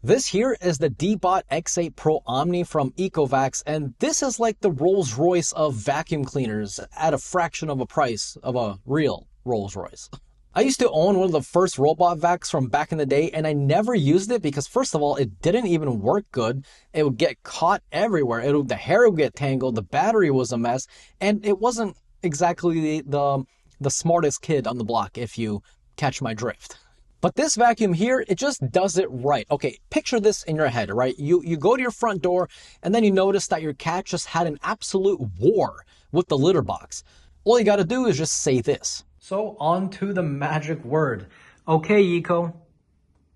This here is the Deebot X8 Pro Omni from Ecovacs, and this is like the Rolls Royce of vacuum cleaners at a fraction of a price of a real Rolls Royce. I used to own one of the first robot vacs from back in the day, and I never used it because first of all, it didn't even work good. It would get caught everywhere. The hair would get tangled, the battery was a mess, and it wasn't exactly the smartest kid on the block, if you catch my drift. But this vacuum here, it just does it right. Okay, picture this in your head, right? You go to your front door and then you notice that your cat just had an absolute war with the litter box. All you gotta do is just say this. So on to the magic word. Okay, Eco.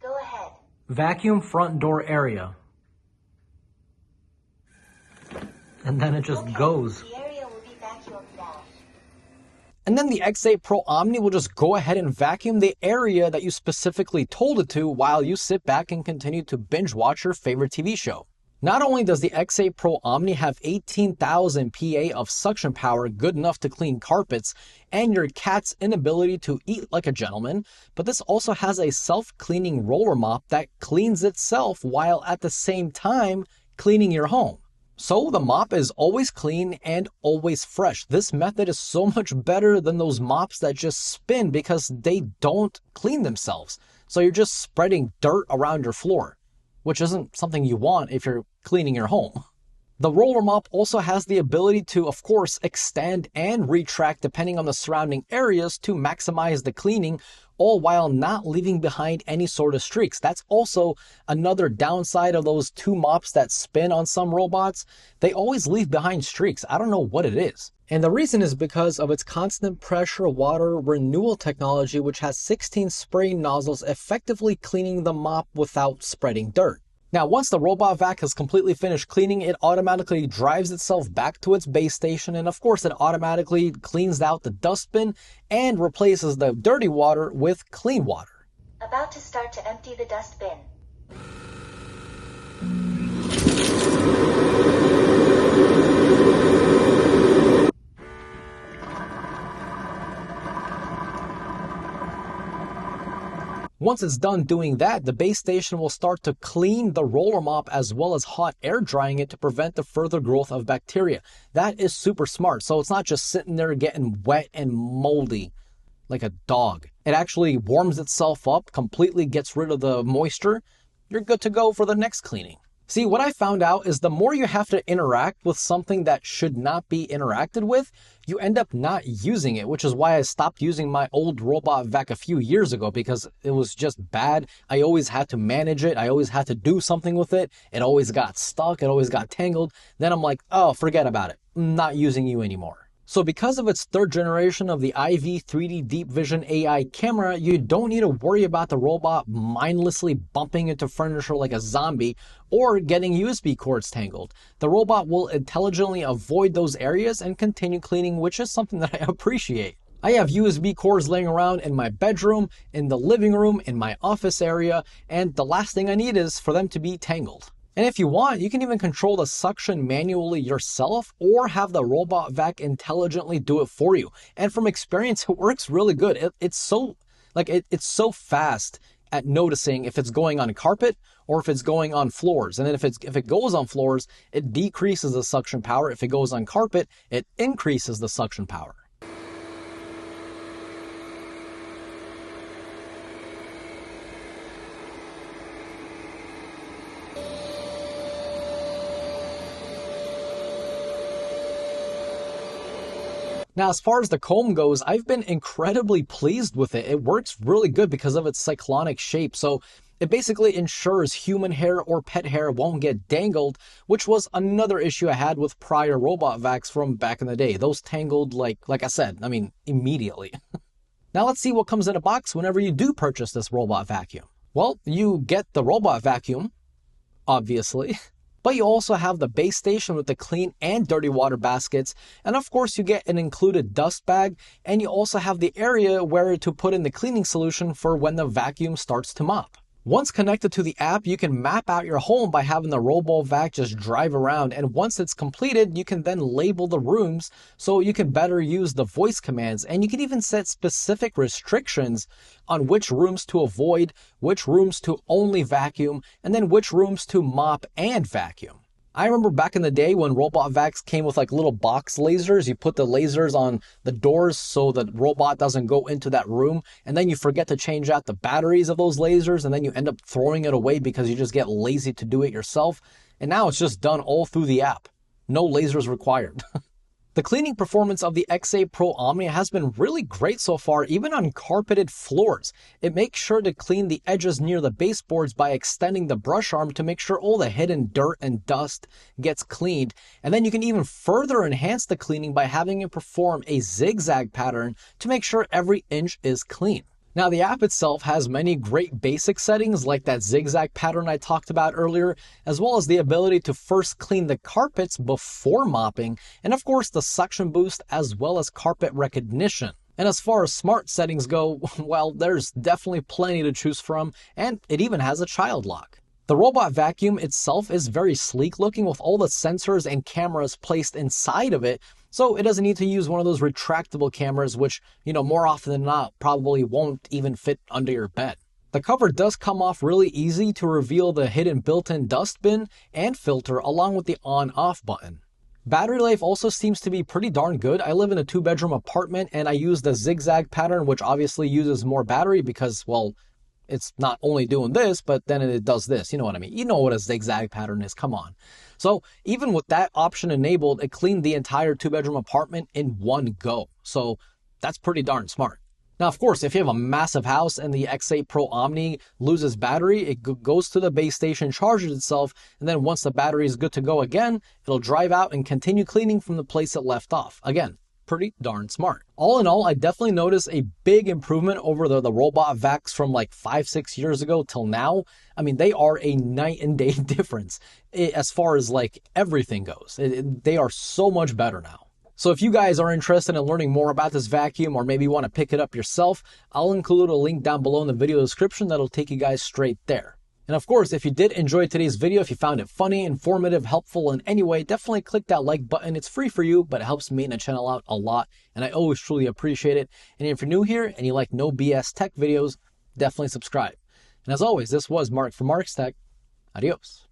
Go ahead. Vacuum front door area. And then it just goes. The area will be vacuumed now. And then the X8 Pro Omni will just go ahead and vacuum the area that you specifically told it to while you sit back and continue to binge watch your favorite TV show. Not only does the X8 Pro Omni have 18,000 PA of suction power good enough to clean carpets and your cat's inability to eat like a gentleman, but this also has a self-cleaning roller mop that cleans itself while at the same time cleaning your home. So the mop is always clean and always fresh. This method is so much better than those mops that just spin because they don't clean themselves. So you're just spreading dirt around your floor, which isn't something you want if you're cleaning your home. The roller mop also has the ability to, of course, extend and retract depending on the surrounding areas to maximize the cleaning, all while not leaving behind any sort of streaks. That's also another downside of those two mops that spin on some robots. They always leave behind streaks. I don't know what it is. And the reason is because of its constant pressure water renewal technology, which has 16 spray nozzles effectively cleaning the mop without spreading dirt. Now, once the robot vac has completely finished cleaning, it automatically drives itself back to its base station, and of course it automatically cleans out the dustbin and replaces the dirty water with clean water. About to start to empty the dustbin. Once it's done doing that, the base station will start to clean the roller mop as well as hot air drying it to prevent the further growth of bacteria. That is super smart. So it's not just sitting there getting wet and moldy like a dog. It actually warms itself up, completely gets rid of the moisture. You're good to go for the next cleaning. See, what I found out is the more you have to interact with something that should not be interacted with, you end up not using it, which is why I stopped using my old robot vac a few years ago because it was just bad. I always had to manage it. I always had to do something with it. It always got stuck. It always got tangled. Then I'm like, oh, forget about it. I'm not using you anymore. So because of its third generation of the IV 3D Deep Vision AI camera, you don't need to worry about the robot mindlessly bumping into furniture like a zombie or getting USB cords tangled. The robot will intelligently avoid those areas and continue cleaning, which is something that I appreciate. I have USB cords laying around in my bedroom, in the living room, in my office area, and the last thing I need is for them to be tangled. And if you want, you can even control the suction manually yourself or have the robot vac intelligently do it for you. And from experience, it works really good. It's so fast at noticing if it's going on carpet or if it's going on floors. And then if it goes on floors, it decreases the suction power. If it goes on carpet, it increases the suction power. Now, as far as the comb goes, I've been incredibly pleased with it. It works really good because of its cyclonic shape. So it basically ensures human hair or pet hair won't get dangled, which was another issue I had with prior robot vacs from back in the day. Those tangled, like I said, immediately. Now let's see what comes in a box whenever you do purchase this robot vacuum. Well, you get the robot vacuum, obviously. But you also have the base station with the clean and dirty water baskets. And of course you get an included dust bag, and you also have the area where to put in the cleaning solution for when the vacuum starts to mop. Once connected to the app, you can map out your home by having the RoboVac just drive around, and once it's completed, you can then label the rooms so you can better use the voice commands, and you can even set specific restrictions on which rooms to avoid, which rooms to only vacuum, and then which rooms to mop and vacuum. I remember back in the day when robot vacs came with like little box lasers. You put the lasers on the doors so the robot doesn't go into that room, and then you forget to change out the batteries of those lasers, and then you end up throwing it away because you just get lazy to do it yourself. And now it's just done all through the app. No lasers required. The cleaning performance of the X8 Pro Omni has been really great so far, even on carpeted floors. It makes sure to clean the edges near the baseboards by extending the brush arm to make sure all the hidden dirt and dust gets cleaned. And then you can even further enhance the cleaning by having it perform a zigzag pattern to make sure every inch is clean. Now, the app itself has many great basic settings like that zigzag pattern I talked about earlier, as well as the ability to first clean the carpets before mopping, and of course the suction boost as well as carpet recognition. And as far as smart settings go, well, there's definitely plenty to choose from, and it even has a child lock. The robot vacuum itself is very sleek looking with all the sensors and cameras placed inside of it, so it doesn't need to use one of those retractable cameras which, more often than not probably won't even fit under your bed. The cover does come off really easy to reveal the hidden built-in dust bin and filter along with the on-off button. Battery life also seems to be pretty darn good. I live in a 2-bedroom apartment and I use the zigzag pattern, which obviously uses more battery because, well, it's not only doing this, but then it does this. You know what I mean? You know what a zigzag pattern is. Come on. So even with that option enabled, it cleaned the entire 2-bedroom apartment in one go. So that's pretty darn smart. Now, of course, if you have a massive house and the X8 Pro Omni loses battery, it goes to the base station, charges itself, and then once the battery is good to go again, it'll drive out and continue cleaning from the place it left off. Again, pretty darn smart. All in all, I definitely noticed a big improvement over the robot vacs from like 5-6 years ago till now. I mean, they are a night and day difference as far as like everything goes. They are so much better now. So if you guys are interested in learning more about this vacuum or maybe want to pick it up yourself, I'll include a link down below in the video description that'll take you guys straight there. And of course, if you did enjoy today's video, if you found it funny, informative, helpful in any way, definitely click that like button. It's free for you, but it helps me and the channel out a lot, and I always truly appreciate it. And if you're new here and you like no BS tech videos, definitely subscribe. And as always, this was Mark from Mark's Tech. Adios.